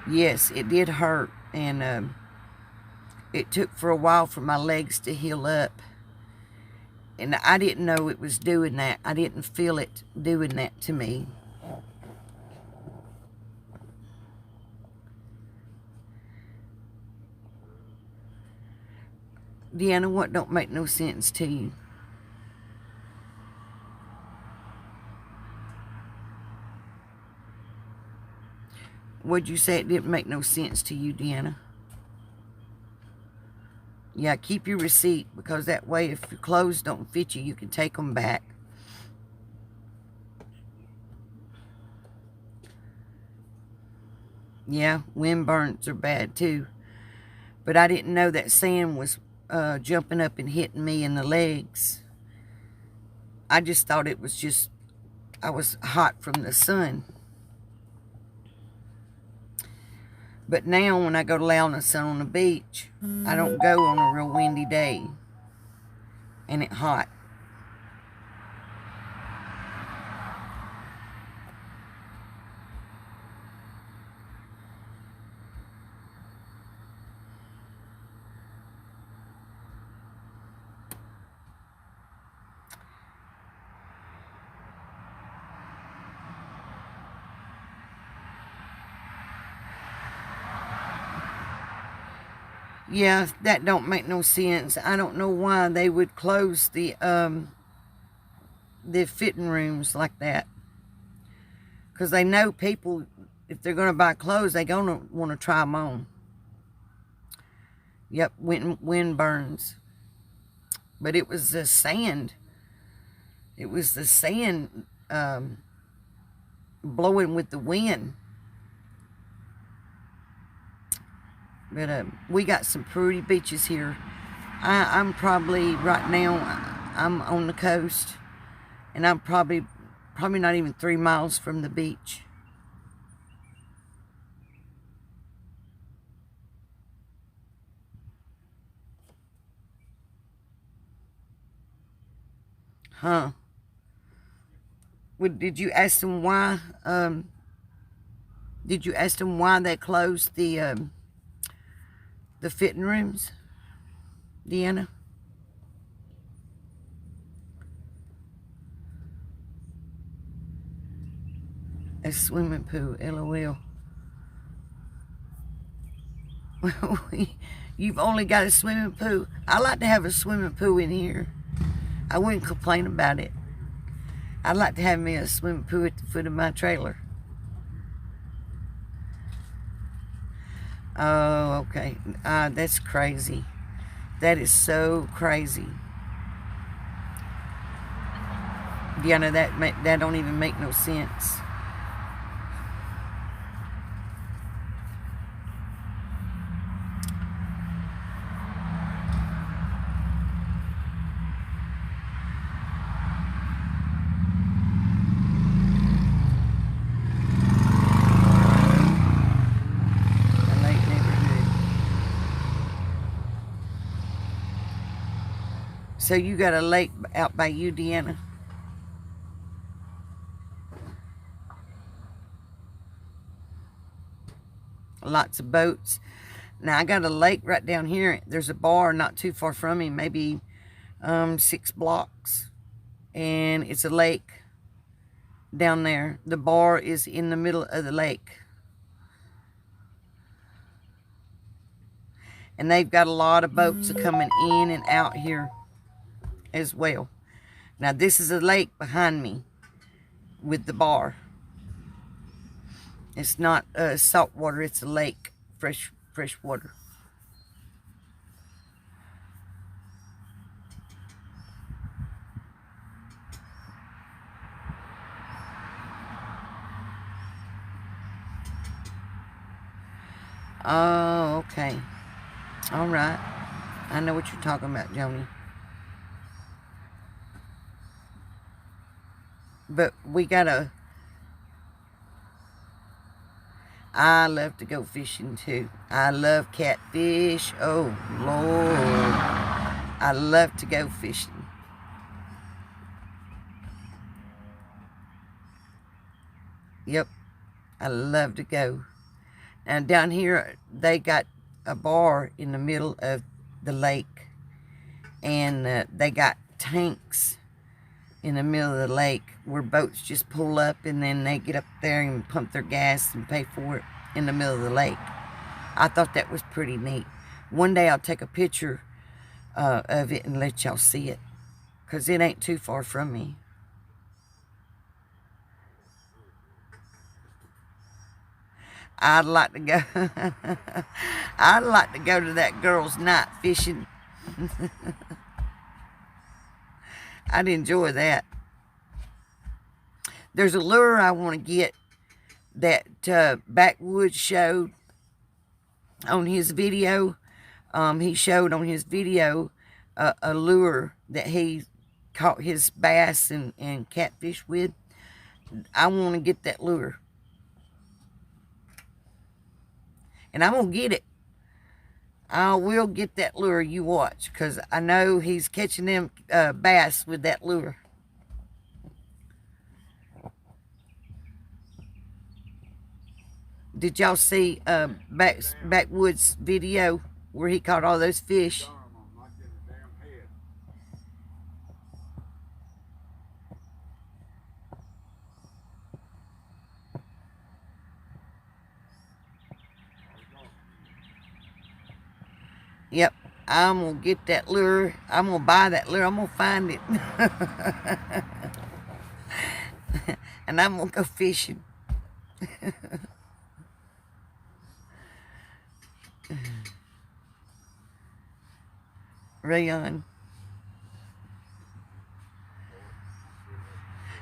Yes, it did hurt. And it took for a while for my legs to heal up. And I didn't know it was doing that. I didn't feel it doing that to me. Deanna, what don't make no sense to you? What'd you say it didn't make no sense to you, Deanna? Yeah, keep your receipt, because that way if your clothes don't fit you, you can take them back. Yeah, wind burns are bad too. But I didn't know that sand was jumping up and hitting me in the legs. I just thought it was just, I was hot from the sun. But now when I go to lay on the sun on the beach, I don't go on a real windy day and it's hot. Yeah, that don't make no sense. I don't know why they would close the fitting rooms like that. Because they know people, if they're going to buy clothes, they're going to want to try them on. Yep, wind burns. But it was the sand. It was the sand blowing with the wind. But we got some pretty beaches here. I'm probably, right now, I'm on the coast. And I'm probably not even 3 miles from the beach. Huh. Did you ask them why? Did you ask them why they closed the fitting rooms, Deanna? A swimming pool, LOL. Well, you've only got a swimming pool. I like to have a swimming pool in here. I wouldn't complain about it. I'd like to have me a swimming pool at the foot of my trailer. Oh, okay. That's crazy. That is so crazy. Deanna, that don't even make no sense. So you got a lake out by you, Deanna? Lots of boats. Now I got a lake right down here. There's a bar not too far from me, maybe 6 blocks. And it's a lake down there. The bar is in the middle of the lake. And they've got a lot of boats coming in and out here as well. Now this is a lake behind me with the bar. It's not salt water, it's a lake, fresh water. Oh, okay. All right. I know what you're talking about, Joni. But we gotta... I love to go fishing too. I love catfish. Oh, Lord. I love to go fishing. Yep. I love to go. And down here, they got a bar in the middle of the lake. And they got tanks in the middle of the lake where boats just pull up and then they get up there and pump their gas and pay for it in the middle of the lake. I thought that was pretty neat. One day I'll take a picture of it and let y'all see it, because it ain't too far from me. I'd like to go I'd like to go to that girls' night fishing I'd enjoy that. There's a lure I want to get that Backwoods showed on his video. He showed on his video a lure that he caught his bass and catfish with. I want to get that lure. And I'm going to get it. I will get that lure, you watch. Because I know he's catching them bass with that lure. Did y'all see Backwoods video where he caught all those fish? Yep, I'm going to get that lure. I'm going to buy that lure. I'm going to find it. And I'm going to go fishing. Rayon.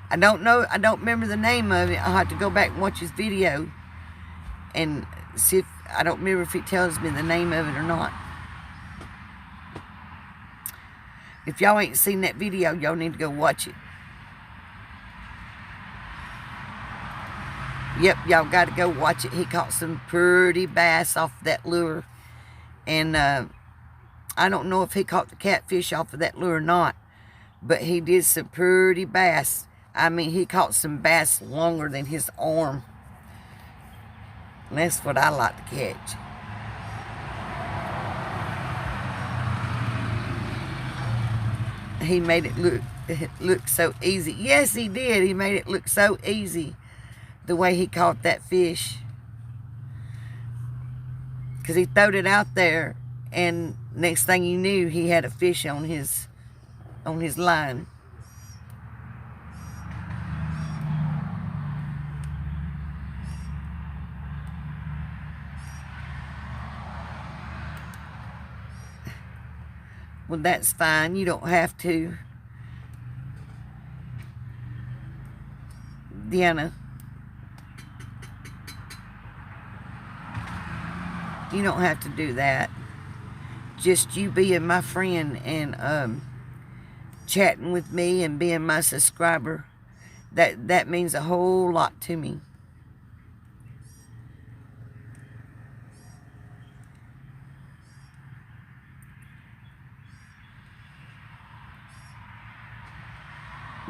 I don't know. I don't remember the name of it. I'll have to go back and watch his video and see if I don't remember if he tells me the name of it or not. If y'all ain't seen that video, y'all need to go watch it. Yep, y'all got to go watch it. He caught some pretty bass off that lure. And I don't know if he caught the catfish off of that lure or not. But he did some pretty bass. I mean, he caught some bass longer than his arm. And that's what I like to catch. He made it look so easy. Yes, he did. He made it look so easy the way he caught that fish. Because he throwed it out there, and next thing you knew, he had a fish on his line. Well, that's fine. You don't have to. Deanna. You don't have to do that. Just you being my friend and chatting with me and being my subscriber. That means a whole lot to me.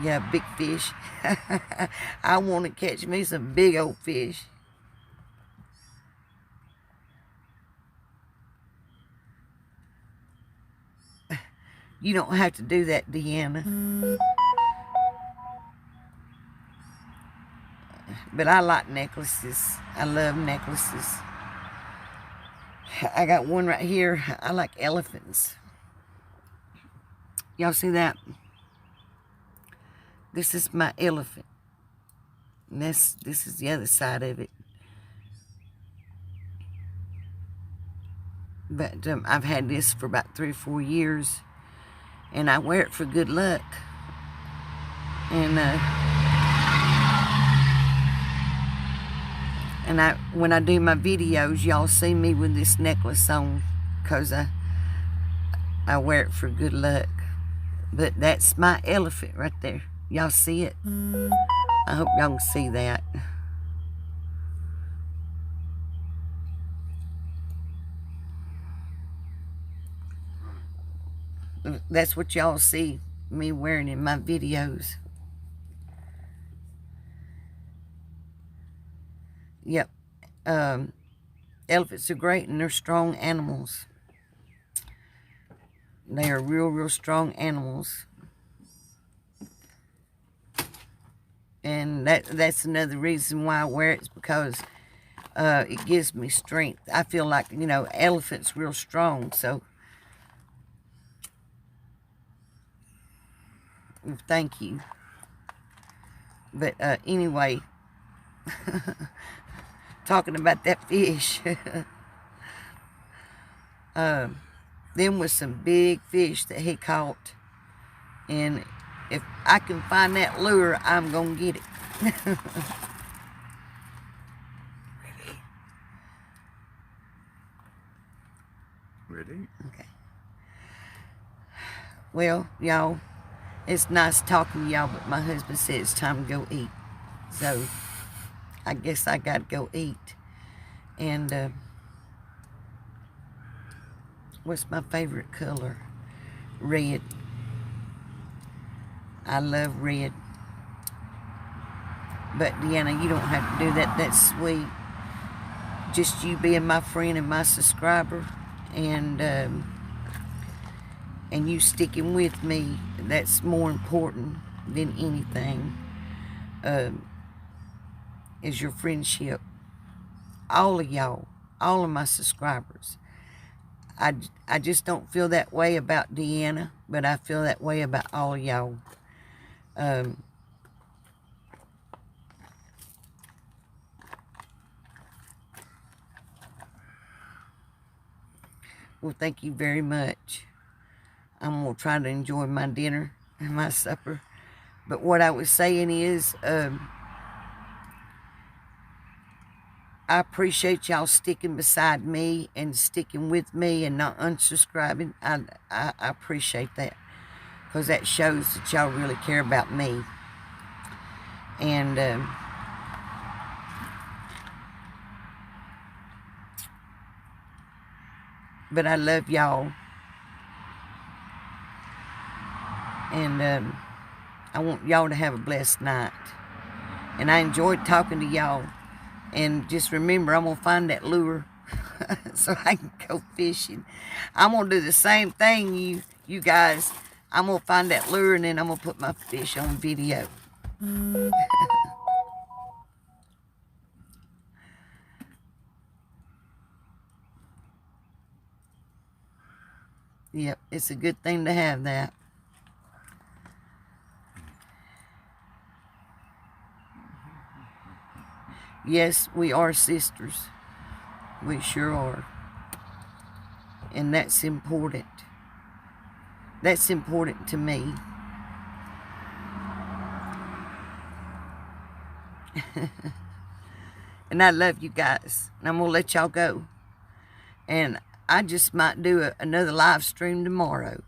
Yeah, big fish. I want to catch me some big old fish. You don't have to do that, Deanna. But I like necklaces. I love necklaces. I got one right here. I like elephants. Y'all see that? This is my elephant. And this is the other side of it. But I've had this for about 3 or 4 years. And I wear it for good luck. And when I do my videos, y'all see me with this necklace on. Because I wear it for good luck. But that's my elephant right there. Y'all see it? I hope y'all can see that. That's what y'all see me wearing in my videos. Yep. Elephants are great and they're strong animals. They are real strong animals. And that's another reason why I wear it, is because it gives me strength. I feel like, you know, elephant's real strong, so thank you. But anyway, talking about that fish. Them was some big fish that he caught. And if I can find that lure, I'm going to get it. Ready? Okay. Well, y'all, it's nice talking to y'all, but my husband said it's time to go eat. So, I guess I got to go eat. And, what's my favorite color? Red. I love red. But, Deanna, you don't have to do that. That's sweet. Just you being my friend and my subscriber. And you sticking with me, that's more important than anything, is your friendship. All of y'all, all of my subscribers. I just don't feel that way about Deanna, but I feel that way about all of y'all. Well, thank you very much. I'm going to try to enjoy my dinner and my supper. But what I was saying is, I appreciate y'all sticking beside me and sticking with me and not unsubscribing. I appreciate that. Because that shows that y'all really care about me. And, but I love y'all. And I want y'all to have a blessed night. And I enjoyed talking to y'all. And just remember, I'm going to find that lure so I can go fishing. I'm going to do the same thing, you guys. I'm going to find that lure and then I'm going to put my fish on video. Yep, it's a good thing to have that. Yes, we are sisters. We sure are. And that's important. That's important to me. And I love you guys. And I'm going to let y'all go. And I just might do another live stream tomorrow.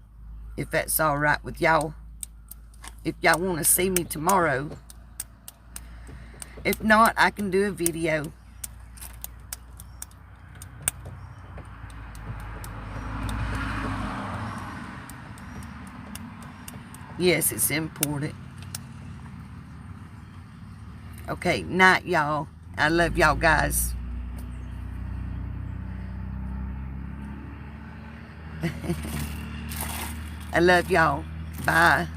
If that's all right with y'all. If y'all want to see me tomorrow. If not, I can do a video. Yes, it's important. Okay, night, y'all. I love y'all guys. I love y'all. Bye.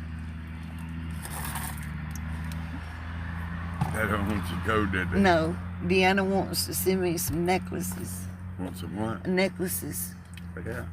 They don't want you to go, did they? No, Deanna wants to send me some necklaces. Want some what? Necklaces. Yeah.